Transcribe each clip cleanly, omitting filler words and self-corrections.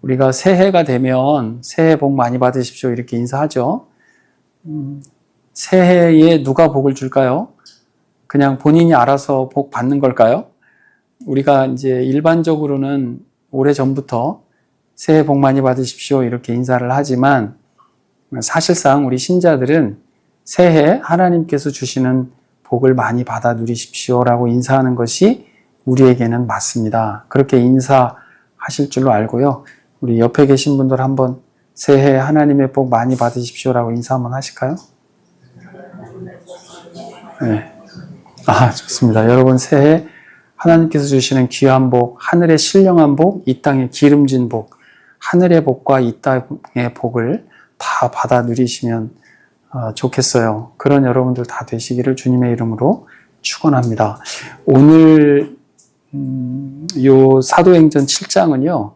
우리가 새해가 되면 새해 복 많이 받으십시오 이렇게 인사하죠. 새해에 누가 복을 줄까요? 그냥 본인이 알아서 복 받는 걸까요? 우리가 이제 일반적으로는 오래전부터 새해 복 많이 받으십시오 이렇게 인사를 하지만 사실상 우리 신자들은 새해 하나님께서 주시는 복을 많이 받아 누리십시오라고 인사하는 것이 우리에게는 맞습니다. 그렇게 인사하실 줄로 알고요. 우리 옆에 계신 분들 한번 새해 하나님의 복 많이 받으십시오라고 인사 한번 하실까요? 네. 좋습니다. 여러분 새해 하나님께서 주시는 귀한 복, 하늘의 신령한 복, 이 땅의 기름진 복, 하늘의 복과 이 땅의 복을 다 받아 누리시면 좋겠어요. 그런 여러분들 다 되시기를 주님의 이름으로 축원합니다. 오늘 요 사도행전 7장은요.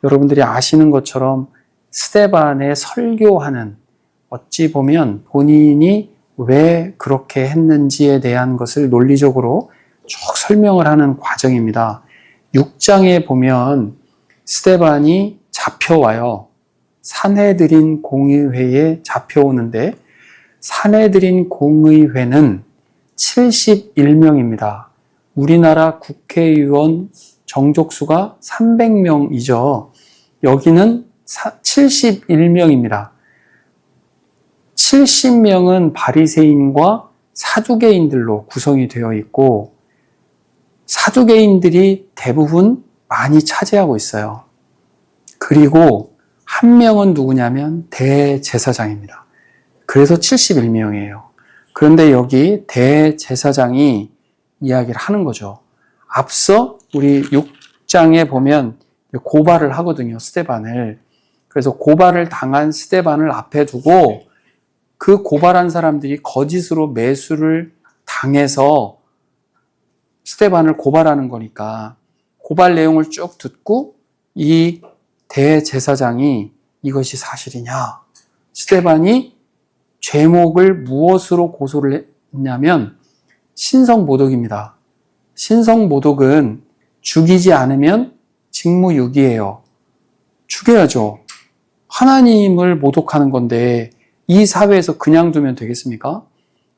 여러분들이 아시는 것처럼 스데반의 설교하는, 어찌 보면 본인이 왜 그렇게 했는지에 대한 것을 논리적으로 쭉 설명을 하는 과정입니다. 6장에 보면 스데반이 잡혀와요. 산헤드린 공의회에 잡혀오는데 산헤드린 공의회는 71명입니다. 우리나라 국회의원 정족수가 300명이죠. 여기는 71명입니다. 70명은 바리새인과 사두개인들로 구성이 되어 있고 사두개인들이 대부분 많이 차지하고 있어요. 그리고 한 명은 누구냐면 대제사장입니다. 그래서 71명이에요. 그런데 여기 대제사장이 이야기를 하는 거죠. 앞서 우리 6장에 보면 고발을 하거든요. 스데반을. 그래서 고발을 당한 스데반을 앞에 두고 그 고발한 사람들이 거짓으로 매수를 당해서 스데반을 고발하는 거니까 고발 내용을 쭉 듣고 이 대제사장이 이것이 사실이냐? 스데반이 죄목을 무엇으로 고소를 했냐면 신성모독입니다. 신성모독은 죽이지 않으면 직무유기예요. 죽여야죠. 하나님을 모독하는 건데 이 사회에서 그냥 두면 되겠습니까?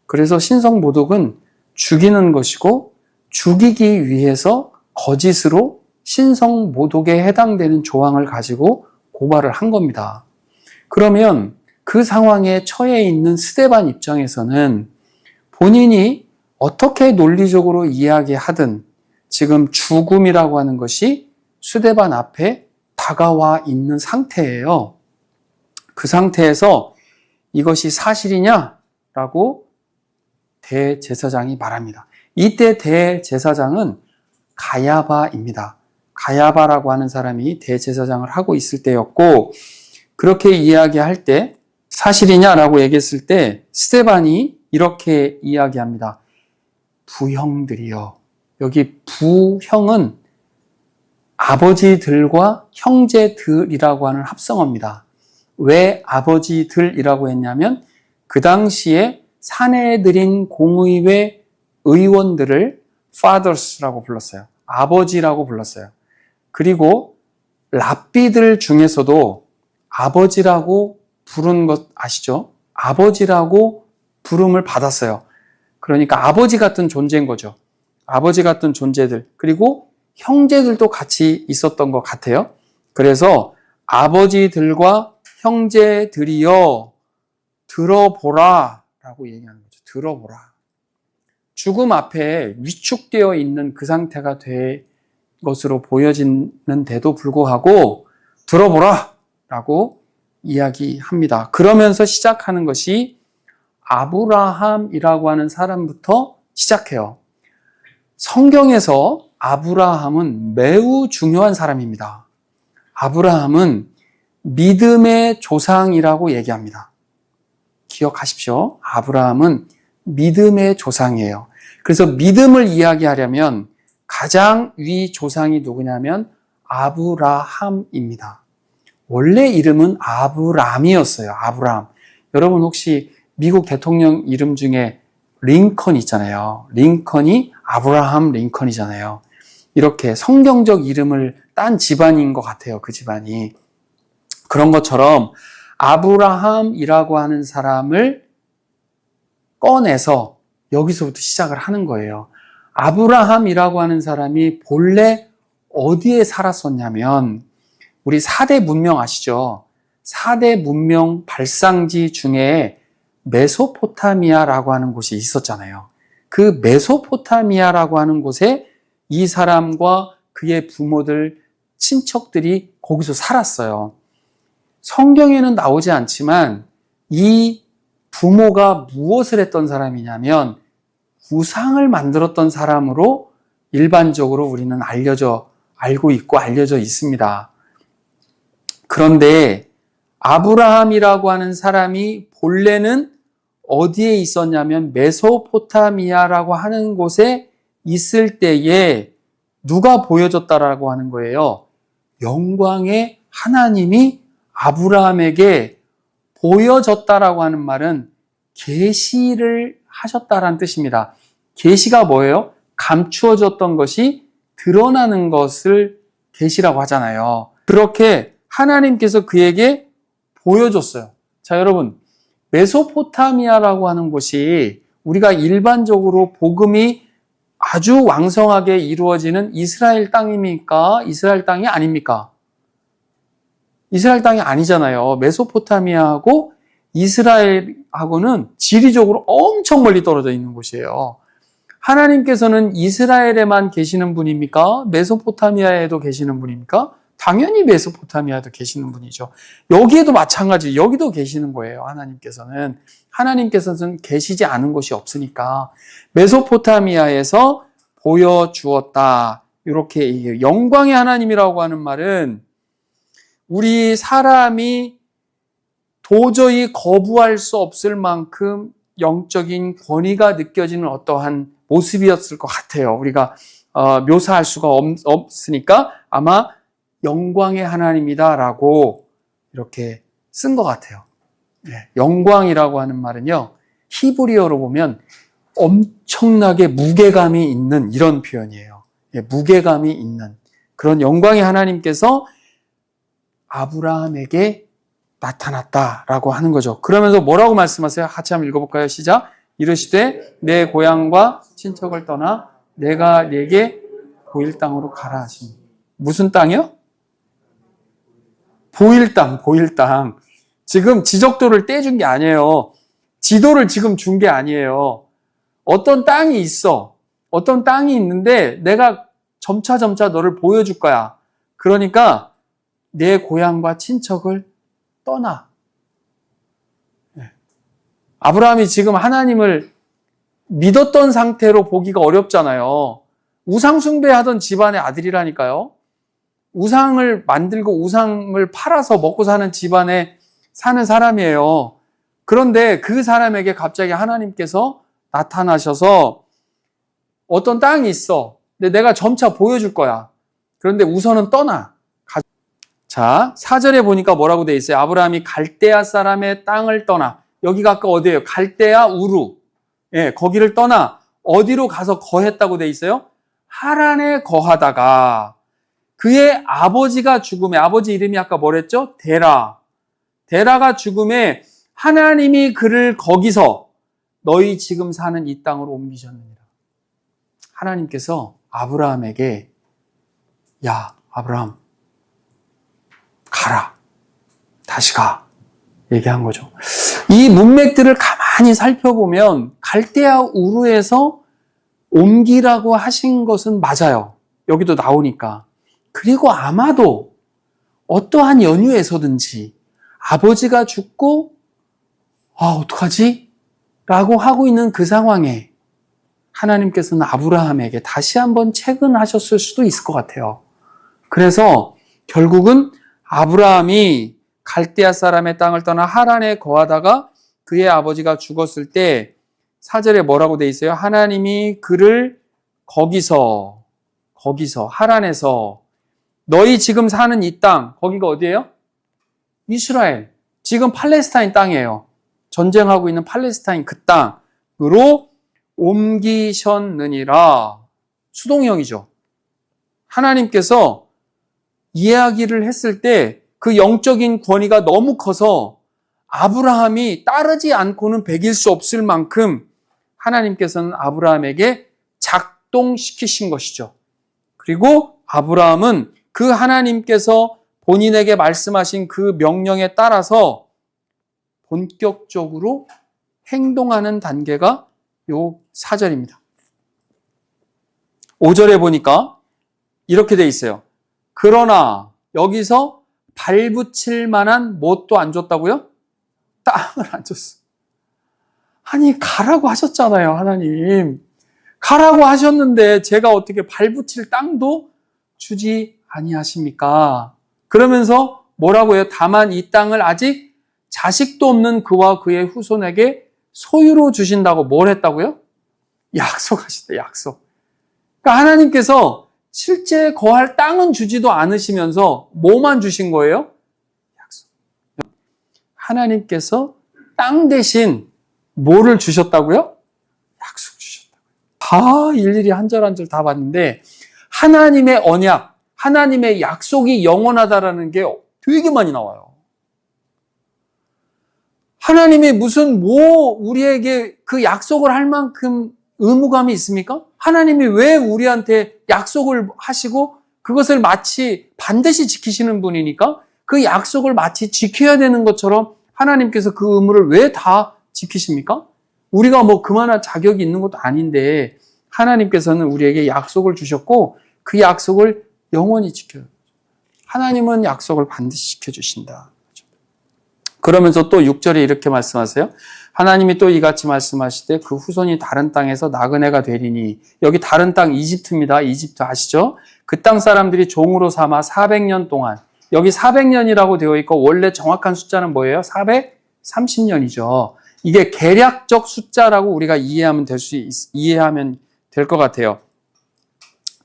그래서 신성모독은 죽이는 것이고 죽이기 위해서 거짓으로 신성모독에 해당되는 조항을 가지고 고발을 한 겁니다. 그러면 그 상황에 처해 있는 스데반 입장에서는 본인이 어떻게 논리적으로 이야기하든 지금 죽음이라고 하는 것이 스데반 앞에 다가와 있는 상태예요. 그 상태에서 이것이 사실이냐라고 대제사장이 말합니다. 이때 대제사장은 가야바입니다. 가야바라고 하는 사람이 대제사장을 하고 있을 때였고 그렇게 이야기할 때 사실이냐라고 얘기했을 때 스데반이 이렇게 이야기합니다. 부형들이요. 여기 부형은 아버지들과 형제들이라고 하는 합성어입니다. 왜 아버지들이라고 했냐면 그 당시에 산헤드린 공의회 의원들을 fathers라고 불렀어요. 아버지라고 불렀어요. 그리고 랍비들 중에서도 아버지라고 부른 것 아시죠? 아버지라고 부름을 받았어요. 그러니까 아버지 같은 존재인 거죠. 아버지 같은 존재들. 그리고 형제들도 같이 있었던 것 같아요. 그래서 아버지들과 형제들이여 들어보라 라고 얘기하는 거죠. 들어보라. 죽음 앞에 위축되어 있는 그 상태가 된 것으로 보여지는데도 불구하고 들어보라 라고 이야기합니다. 그러면서 시작하는 것이 아브라함이라고 하는 사람부터 시작해요. 성경에서 아브라함은 매우 중요한 사람입니다. 아브라함은 믿음의 조상이라고 얘기합니다. 기억하십시오. 아브라함은 믿음의 조상이에요. 그래서 믿음을 이야기하려면 가장 위 조상이 누구냐면 아브라함입니다. 원래 이름은 아브람이었어요. 아브람. 여러분 혹시 미국 대통령 이름 중에 링컨 있잖아요. 링컨이 아브라함 링컨이잖아요. 이렇게 성경적 이름을 딴 집안인 것 같아요. 그 집안이. 그런 것처럼 아브라함이라고 하는 사람을 꺼내서 여기서부터 시작을 하는 거예요. 아브라함이라고 하는 사람이 본래 어디에 살았었냐면, 우리 4대 문명 아시죠? 4대 문명 발상지 중에 메소포타미아라고 하는 곳이 있었잖아요. 그 메소포타미아라고 하는 곳에 이 사람과 그의 부모들, 친척들이 거기서 살았어요. 성경에는 나오지 않지만 이 부모가 무엇을 했던 사람이냐면 우상을 만들었던 사람으로 일반적으로 우리는 알고 있고 알려져 있습니다. 그런데 아브라함이라고 하는 사람이 본래는 어디에 있었냐면 메소포타미아라고 하는 곳에 있을 때에 누가 보여줬다라고 하는 거예요? 영광의 하나님이 아브라함에게 보여졌다라고 하는 말은 계시를 하셨다라는 뜻입니다. 계시가 뭐예요? 감추어졌던 것이 드러나는 것을 계시라고 하잖아요. 그렇게 하나님께서 그에게 보여줬어요. 자, 여러분, 메소포타미아라고 하는 곳이 우리가 일반적으로 복음이 아주 왕성하게 이루어지는 이스라엘 땅입니까? 이스라엘 땅이 아닙니까? 이스라엘 땅이 아니잖아요. 메소포타미아하고 이스라엘하고는 지리적으로 엄청 멀리 떨어져 있는 곳이에요. 하나님께서는 이스라엘에만 계시는 분입니까? 메소포타미아에도 계시는 분입니까? 당연히 메소포타미아에도 계시는 분이죠. 여기에도 마찬가지, 여기도 계시는 거예요. 하나님께서는 계시지 않은 곳이 없으니까 메소포타미아에서 보여주었다. 이렇게 얘기해요. 영광의 하나님이라고 하는 말은 우리 사람이 도저히 거부할 수 없을 만큼 영적인 권위가 느껴지는 어떠한 모습이었을 것 같아요. 우리가 묘사할 수가 없으니까 아마 영광의 하나님이다라고 이렇게 쓴 것 같아요. 영광이라고 하는 말은요, 히브리어로 보면 엄청나게 무게감이 있는 이런 표현이에요. 무게감이 있는 그런 영광의 하나님께서 아브라함에게 나타났다라고 하는 거죠. 그러면서 뭐라고 말씀하세요? 같이 한번 읽어볼까요? 시작. 이르시되 내 고향과 친척을 떠나 내가 네게 보일 땅으로 가라 하시니. 무슨 땅이요? 보일 땅. 지금 지적도를 떼준 게 아니에요. 지도를 지금 준 게 아니에요. 어떤 땅이 있어. 어떤 땅이 있는데 내가 점차 너를 보여줄 거야. 그러니까 내 고향과 친척을 떠나. 아브라함이 지금 하나님을 믿었던 상태로 보기가 어렵잖아요. 우상 숭배하던 집안의 아들이라니까요. 우상을 만들고 우상을 팔아서 먹고 사는 집안에 사는 사람이에요. 그런데 그 사람에게 갑자기 하나님께서 나타나셔서 어떤 땅이 있어. 근데 내가 점차 보여줄 거야. 그런데 우선은 떠나. 자, 4절에 보니까 뭐라고 돼 있어요? 아브라함이 갈대아 사람의 땅을 떠나. 여기가 아까 어디예요? 갈대아 우루. 거기를 떠나 어디로 가서 거했다고 돼 있어요? 하란에 거하다가 그의 아버지가 죽음에, 아버지 이름이 아까 뭐랬죠? 데라가 죽음에 하나님이 그를 거기서 너희 지금 사는 이 땅으로 옮기셨느니라. 하나님께서 아브라함에게 야, 아브라함 가라. 다시 가. 얘기한 거죠. 이 문맥들을 가만히 살펴보면 갈대아 우르에서 옮기라고 하신 것은 맞아요. 여기도 나오니까. 그리고 아마도 어떠한 연유에서든지 아버지가 죽고 어떡하지? 라고 하고 있는 그 상황에 하나님께서는 아브라함에게 다시 한번 체근하셨을 수도 있을 것 같아요. 그래서 결국은 아브라함이 갈대아 사람의 땅을 떠나 하란에 거하다가 그의 아버지가 죽었을 때 4절에 뭐라고 돼 있어요? 하나님이 그를 거기서 하란에서 너희 지금 사는 이 땅, 거기가 어디예요? 이스라엘. 지금 팔레스타인 땅이에요. 전쟁하고 있는 팔레스타인 그 땅으로 옮기셨느니라. 수동형이죠. 하나님께서 이야기를 했을 때 그 영적인 권위가 너무 커서 아브라함이 따르지 않고는 배길 수 없을 만큼 하나님께서는 아브라함에게 작동시키신 것이죠. 그리고 아브라함은 그 하나님께서 본인에게 말씀하신 그 명령에 따라서 본격적으로 행동하는 단계가 요 4절입니다. 5절에 보니까 이렇게 돼 있어요. 그러나 여기서 발붙일 만한 뭣도 안 줬다고요? 땅을 안 줬어. 아니, 가라고 하셨잖아요, 하나님. 가라고 하셨는데 제가 어떻게 발붙일 땅도 주지 아니하십니까? 그러면서 뭐라고 해요? 다만 이 땅을 아직 자식도 없는 그와 그의 후손에게 소유로 주신다고 뭘 했다고요? 약속하셨다, 약속. 그러니까 하나님께서 실제 거할 땅은 주지도 않으시면서 뭐만 주신 거예요? 약속. 하나님께서 땅 대신 뭐를 주셨다고요? 약속 주셨다고요. 다 일일이 한 절 한 절 다 봤는데 하나님의 언약, 하나님의 약속이 영원하다라는 게 되게 많이 나와요. 하나님이 무슨 우리에게 그 약속을 할 만큼 의무감이 있습니까? 하나님이 왜 우리한테 약속을 하시고 그것을 마치 반드시 지키시는 분이니까 그 약속을 마치 지켜야 되는 것처럼 하나님께서 그 의무를 왜 다 지키십니까? 우리가 뭐 그만한 자격이 있는 것도 아닌데 하나님께서는 우리에게 약속을 주셨고 그 약속을 영원히 지켜요. 하나님은 약속을 반드시 지켜주신다. 그러면서 또 6절에 이렇게 말씀하세요. 하나님이 또 이같이 말씀하시되 그 후손이 다른 땅에서 나그네가 되리니, 여기 다른 땅 이집트입니다. 이집트 아시죠? 그 땅 사람들이 종으로 삼아 400년 동안, 여기 400년이라고 되어 있고 원래 정확한 숫자는 뭐예요? 430년이죠. 이게 계략적 숫자라고 우리가 이해하면 될 것 같아요.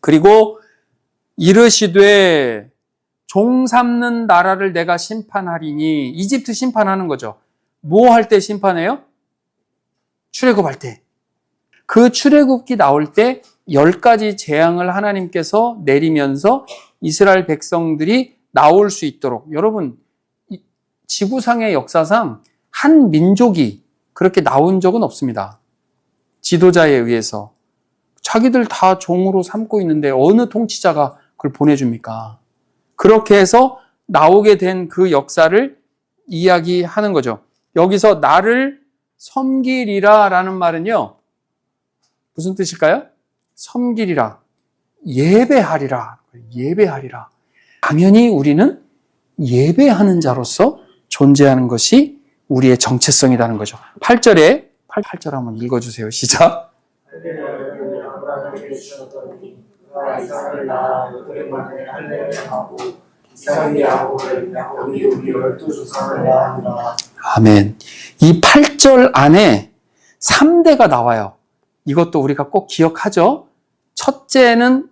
그리고 이르시되 종 삼는 나라를 내가 심판하리니, 이집트 심판하는 거죠. 뭐 할 때 심판해요? 출애굽할 때. 그 출애굽기 나올 때 10가지 재앙을 하나님께서 내리면서 이스라엘 백성들이 나올 수 있도록, 여러분 지구상의 역사상 한 민족이 그렇게 나온 적은 없습니다. 지도자에 의해서. 자기들 다 종으로 삼고 있는데 어느 통치자가 그걸 보내줍니까? 그렇게 해서 나오게 된 그 역사를 이야기하는 거죠. 여기서 나를 섬기리라 라는 말은요, 무슨 뜻일까요? 섬기리라, 예배하리라, 예배하리라. 당연히 우리는 예배하는 자로서 존재하는 것이 우리의 정체성이라는 거죠. 8절 한번 읽어주세요. 시작. 아멘. 이 8절 안에 3대가 나와요. 이것도 우리가 꼭 기억하죠. 첫째는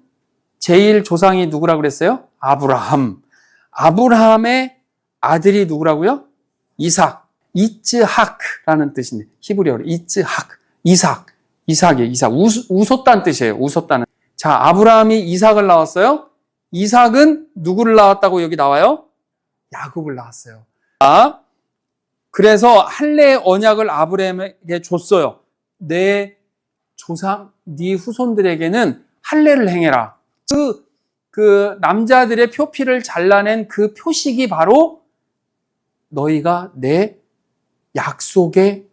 제일 조상이 누구라고 그랬어요? 아브라함. 아브라함의 아들이 누구라고요? 이삭. 이츠하크라는 뜻인데, 히브리어로 이츠하크. 이삭이에요. 이삭. 우소딴 뜻이에요. 우소딴은. 자, 아브라함이 이삭을 낳았어요. 이삭은 누구를 낳았다고 여기 나와요? 야곱을 낳았어요. 그래서 할례의 언약을 아브라함에게 줬어요. 내 조상, 네 후손들에게는 할례를 행해라. 그 남자들의 표피를 잘라낸 그 표식이 바로 너희가 내 약속의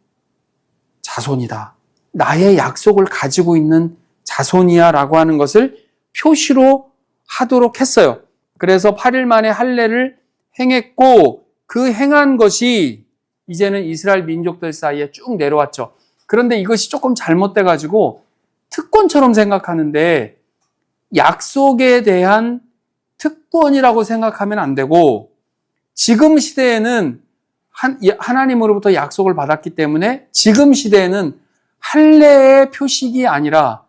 자손이다. 나의 약속을 가지고 있는 자손이야 라고 하는 것을 표시로 하도록 했어요. 그래서 8일 만에 할례를 행했고, 그 행한 것이 이제는 이스라엘 민족들 사이에 쭉 내려왔죠. 그런데 이것이 조금 잘못돼가지고 특권처럼 생각하는데, 약속에 대한 특권이라고 생각하면 안 되고, 지금 시대에는 하나님으로부터 약속을 받았기 때문에 지금 시대에는 할례의 표식이 아니라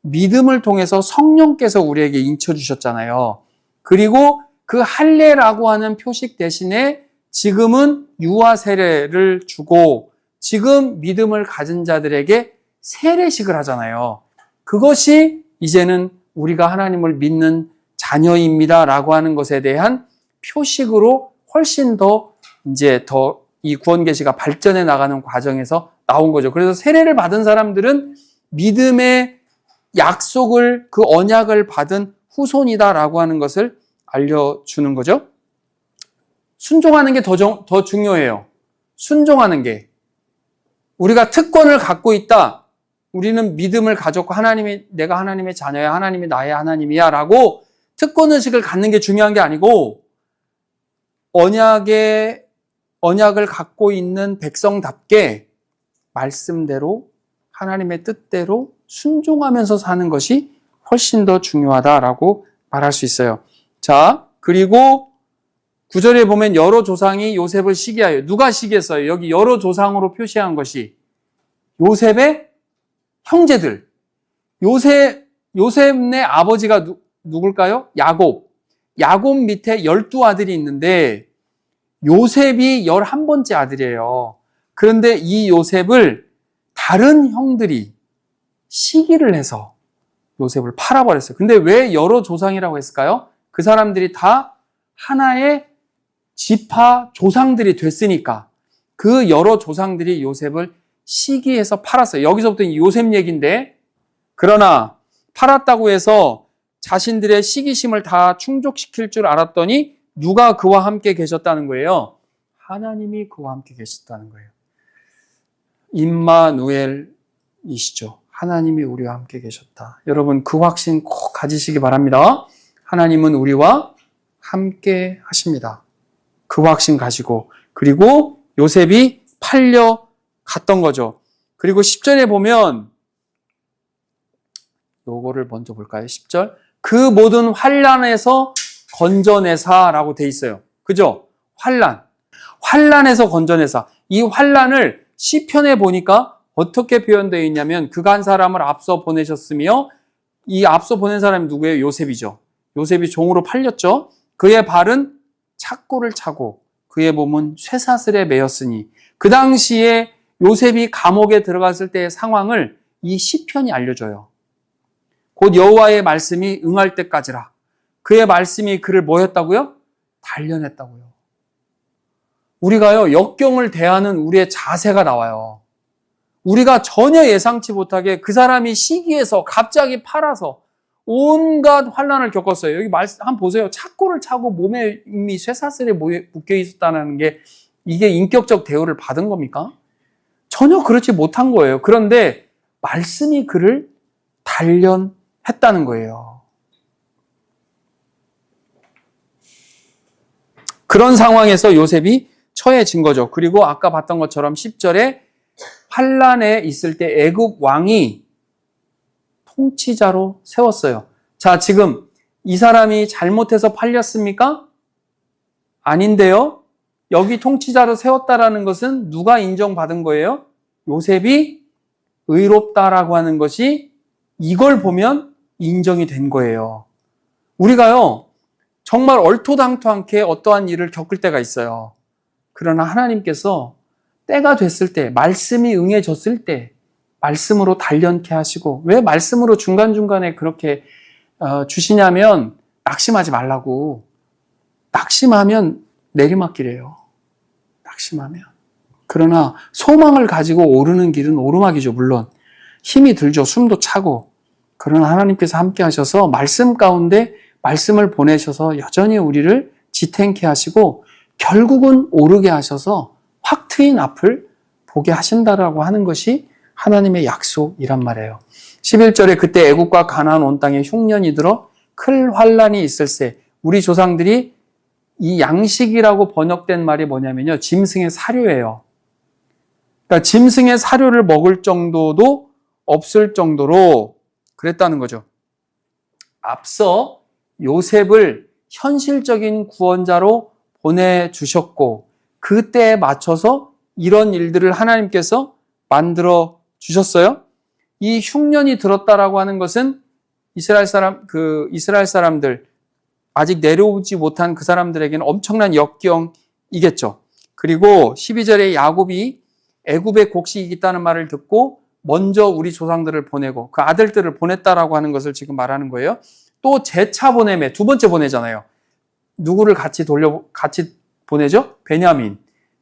믿음을 통해서 성령께서 우리에게 인쳐주셨잖아요. 그리고 그 할례라고 하는 표식 대신에 지금은 유아 세례를 주고 지금 믿음을 가진 자들에게 세례식을 하잖아요. 그것이 이제는 우리가 하나님을 믿는 자녀입니다라고 하는 것에 대한 표식으로 훨씬 더 이제 더 이 구원 계시가 발전해 나가는 과정에서 나온 거죠. 그래서 세례를 받은 사람들은 믿음의 약속을, 그 언약을 받은 후손이다라고 하는 것을 알려주는 거죠. 순종하는 게 더 중요해요. 순종하는 게. 우리가 특권을 갖고 있다. 우리는 믿음을 가졌고 내가 하나님의 자녀야, 하나님이 나의 하나님이야 라고 특권의식을 갖는 게 중요한 게 아니고, 언약을 갖고 있는 백성답게 말씀대로 하나님의 뜻대로 순종하면서 사는 것이 훨씬 더 중요하다라고 말할 수 있어요. 자, 그리고 9절에 보면 여러 조상이 요셉을 시기하여. 누가 시기했어요? 여기 여러 조상으로 표시한 것이 요셉의 형제들. 요셉의 아버지가 누굴까요? 야곱 밑에 12아들이 있는데 요셉이 11번째 아들이에요. 그런데 이 요셉을 다른 형들이 시기를 해서 요셉을 팔아버렸어요. 근데 왜 여러 조상이라고 했을까요? 그 사람들이 다 하나의 지파 조상들이 됐으니까 그 여러 조상들이 요셉을 시기해서 팔았어요. 여기서부터 요셉 얘기인데, 그러나 팔았다고 해서 자신들의 시기심을 다 충족시킬 줄 알았더니 누가 그와 함께 계셨다는 거예요? 하나님이 그와 함께 계셨다는 거예요. 임마누엘이시죠. 하나님이 우리와 함께 계셨다. 여러분, 그 확신 꼭 가지시기 바랍니다. 하나님은 우리와 함께 하십니다. 그 확신 가지고. 그리고 요셉이 팔려 갔던 거죠. 그리고 10절에 보면 요거를 먼저 볼까요? 10절. 그 모든 환난에서 건져내사라고 돼 있어요. 그죠? 환난에서 건져내사. 이 환난을 시편에 보니까 어떻게 표현되어 있냐면, 그가 한 사람을 앞서 보내셨으며, 이 앞서 보낸 사람이 누구예요? 요셉이죠. 요셉이 종으로 팔렸죠. 그의 발은 착고를 차고 그의 몸은 쇠사슬에 매였으니, 그 당시에 요셉이 감옥에 들어갔을 때의 상황을 이 시편이 알려줘요. 곧 여호와의 말씀이 응할 때까지라. 그의 말씀이 그를 뭐 했다고요? 단련했다고요. 우리가요, 역경을 대하는 우리의 자세가 나와요. 우리가 전혀 예상치 못하게 그 사람이 시기해서 갑자기 팔아서 온갖 환난을 겪었어요. 여기 말씀 한번 보세요. 착고를 차고 몸에 이미 쇠사슬에 묶여 있었다는 게, 이게 인격적 대우를 받은 겁니까? 전혀 그렇지 못한 거예요. 그런데 말씀이 그를 단련했다는 거예요. 그런 상황에서 요셉이 처해진 거죠. 그리고 아까 봤던 것처럼 10절에 환난에 있을 때 애굽 왕이 통치자로 세웠어요. 자, 지금 이 사람이 잘못해서 팔렸습니까? 아닌데요. 여기 통치자로 세웠다라는 것은 누가 인정받은 거예요? 요셉이 의롭다라고 하는 것이, 이걸 보면 인정이 된 거예요. 우리가요, 정말 얼토당토않게 어떠한 일을 겪을 때가 있어요. 그러나 하나님께서 때가 됐을 때, 말씀이 응해졌을 때 말씀으로 단련케 하시고, 왜 말씀으로 중간중간에 그렇게 주시냐면, 낙심하지 말라고. 낙심하면 내리막길이에요. 낙심하면. 그러나 소망을 가지고 오르는 길은 오르막이죠. 물론 힘이 들죠. 숨도 차고. 그러나 하나님께서 함께 하셔서 말씀 가운데 말씀을 보내셔서 여전히 우리를 지탱케 하시고, 결국은 오르게 하셔서 확 트인 앞을 보게 하신다라고 하는 것이 하나님의 약속이란 말이에요. 11절에 그때 애국과 가나안 온 땅에 흉년이 들어 큰 환난이 있을세. 우리 조상들이 이 양식이라고 번역된 말이 뭐냐면요, 짐승의 사료예요. 그러니까 짐승의 사료를 먹을 정도도 없을 정도로 그랬다는 거죠. 앞서 요셉을 현실적인 구원자로 보내주셨고, 그때에 맞춰서 이런 일들을 하나님께서 만들어 주셨어요. 이 흉년이 들었다라고 하는 것은 이스라엘 사람들, 아직 내려오지 못한 그 사람들에게는 엄청난 역경이겠죠. 그리고 12절에 야곱이 애굽에 곡식이 있다는 말을 듣고 먼저 우리 조상들을 보내고 그 아들들을 보냈다라고 하는 것을 지금 말하는 거예요. 또 재차 보냄에 두 번째 보내잖아요. 누구를 같이 보내죠?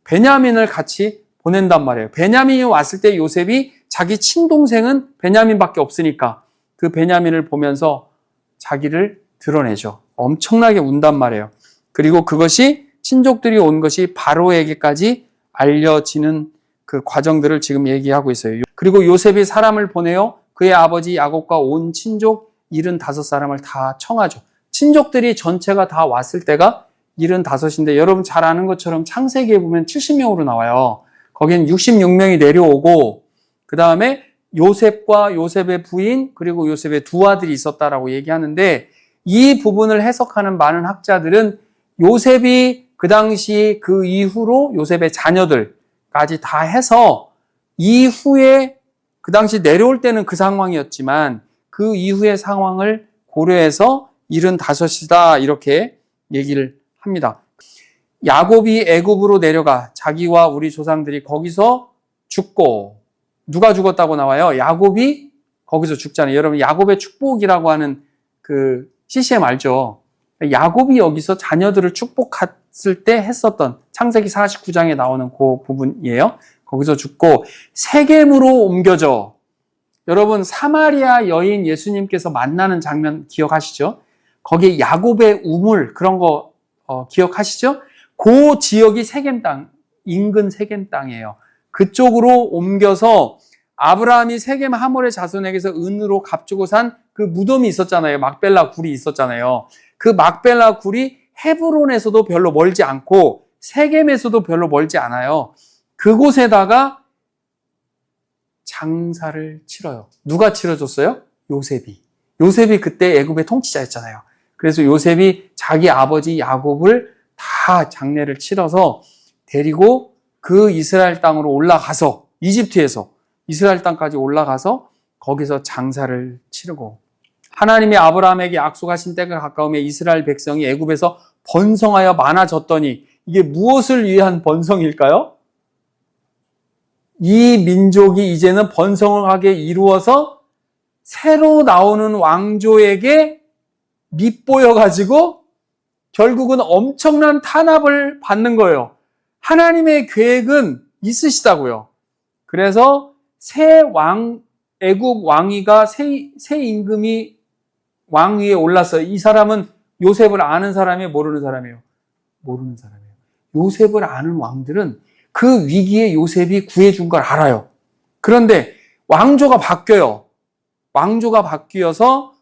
베냐민을 같이 보낸단 말이에요. 베냐민이 왔을 때 요셉이 자기 친동생은 베냐민밖에 없으니까 그 베냐민을 보면서 자기를 드러내죠. 엄청나게 운단 말이에요. 그리고 그것이 친족들이 온 것이 바로에게까지 알려지는 그 과정들을 지금 얘기하고 있어요. 그리고 요셉이 사람을 보내어 그의 아버지 야곱과 온 친족 75사람을 다 청하죠. 친족들이 전체가 다 왔을 때가 75인데 여러분 잘 아는 것처럼 창세기에 보면 70명으로 나와요. 거기는 66명이 내려오고 그 다음에 요셉과 요셉의 부인 그리고 요셉의 두 아들이 있었다라고 얘기하는데 이 부분을 해석하는 많은 학자들은 요셉이 그 당시 그 이후로 요셉의 자녀들까지 다 해서 이후에 그 당시 내려올 때는 그 상황이었지만 그 이후의 상황을 고려해서 75이다 이렇게 얘기를 합니다. 야곱이 애굽으로 내려가 자기와 우리 조상들이 거기서 죽고 누가 죽었다고 나와요? 야곱이 거기서 죽잖아요. 여러분 야곱의 축복이라고 하는 그 CCM 알죠? 야곱이 여기서 자녀들을 축복했을 때 했었던 창세기 49장에 나오는 그 부분이에요. 거기서 죽고 세겜으로 옮겨져. 여러분 사마리아 여인 예수님께서 만나는 장면 기억하시죠? 거기에 야곱의 우물 그런 거 기억하시죠? 그 지역이 세겜 땅, 인근 세겜 땅이에요. 그쪽으로 옮겨서 아브라함이 세겜 하몰의 자손에게서 은으로 값주고 산 그 무덤이 있었잖아요. 막벨라 굴이 있었잖아요. 그 막벨라 굴이 헤브론에서도 별로 멀지 않고 세겜에서도 별로 멀지 않아요. 그곳에다가 장사를 치러요. 누가 치러줬어요? 요셉이. 요셉이 그때 애굽의 통치자였잖아요. 그래서 요셉이 자기 아버지 야곱을 다 장례를 치러서 데리고 그 이스라엘 땅으로 올라가서 이집트에서 이스라엘 땅까지 올라가서 거기서 장사를 치르고 하나님이 아브라함에게 약속하신 때가 가까우며 이스라엘 백성이 애굽에서 번성하여 많아졌더니 이게 무엇을 위한 번성일까요? 이 민족이 이제는 번성을 하게 이루어서 새로 나오는 왕조에게 밑보여가지고 결국은 엄청난 탄압을 받는 거예요. 하나님의 계획은 있으시다고요. 그래서 새 애굽 왕위가 새 임금이 왕위에 올랐어요. 이 사람은 요셉을 아는 사람이에요? 모르는 사람이에요? 모르는 사람이에요. 요셉을 아는 왕들은 그 위기에 요셉이 구해준 걸 알아요. 그런데 왕조가 바뀌어요. 왕조가 바뀌어서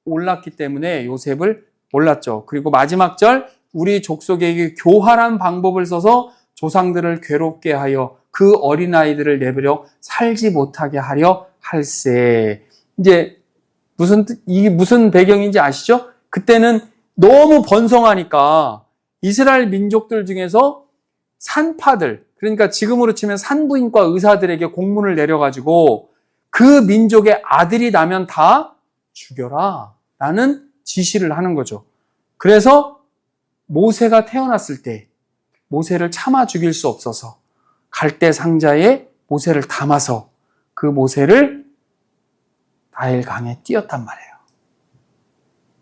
올랐기 때문에 요셉을 몰랐죠. 그리고 마지막 절 우리 족속에게 교활한 방법을 써서 조상들을 괴롭게 하여 그 어린아이들을 내버려 살지 못하게 하려 할세. 이제 이게 무슨 배경인지 아시죠? 그때는 너무 번성하니까 이스라엘 민족들 중에서 산파들, 그러니까 지금으로 치면 산부인과 의사들에게 공문을 내려가지고 그 민족의 아들이 나면 다 죽여라 라는 지시를 하는 거죠. 그래서 모세가 태어났을 때 모세를 참아 죽일 수 없어서 갈대 상자에 모세를 담아서 그 모세를 나일강에 띄었단 말이에요.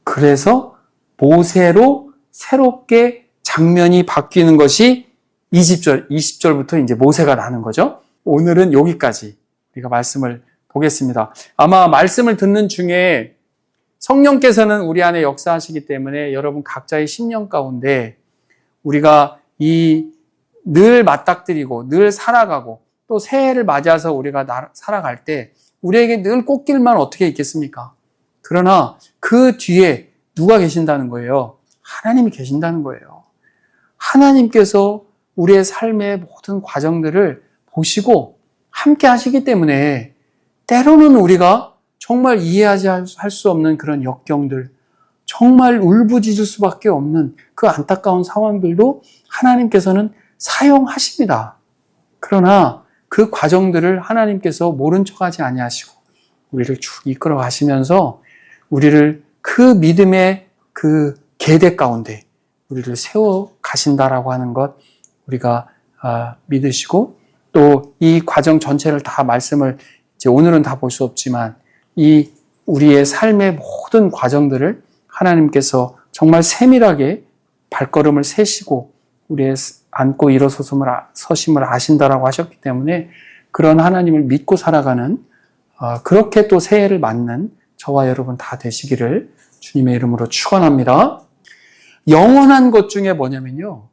그래서 모세로 새롭게 장면이 바뀌는 것이 20절부터 이제 모세가 나는 거죠. 오늘은 여기까지 우리가 말씀을 보겠습니다. 아마 말씀을 듣는 중에 성령께서는 우리 안에 역사하시기 때문에 여러분 각자의 심령 가운데 우리가 늘 맞닥뜨리고 늘 살아가고 또 새해를 맞이해서 우리가 살아갈 때 우리에게 늘 꽃길만 어떻게 있겠습니까? 그러나 그 뒤에 누가 계신다는 거예요? 하나님이 계신다는 거예요. 하나님께서 우리의 삶의 모든 과정들을 보시고 함께 하시기 때문에 때로는 우리가 정말 이해하지 할 수 없는 그런 역경들, 정말 울부짖을 수밖에 없는 그 안타까운 상황들도 하나님께서는 사용하십니다. 그러나 그 과정들을 하나님께서 모른 척하지 아니하시고 우리를 쭉 이끌어 가시면서 우리를 그 믿음의 그 계대 가운데 우리를 세워 가신다라고 하는 것 우리가 믿으시고 또 이 과정 전체를 다 말씀을 이제 오늘은 다 볼 수 없지만 이 우리의 삶의 모든 과정들을 하나님께서 정말 세밀하게 발걸음을 세시고 우리의 앉고 서심을 아신다라고 하셨기 때문에 그런 하나님을 믿고 살아가는 그렇게 또 새해를 맞는 저와 여러분 다 되시기를 주님의 이름으로 축원합니다. 영원한 것 중에 뭐냐면요.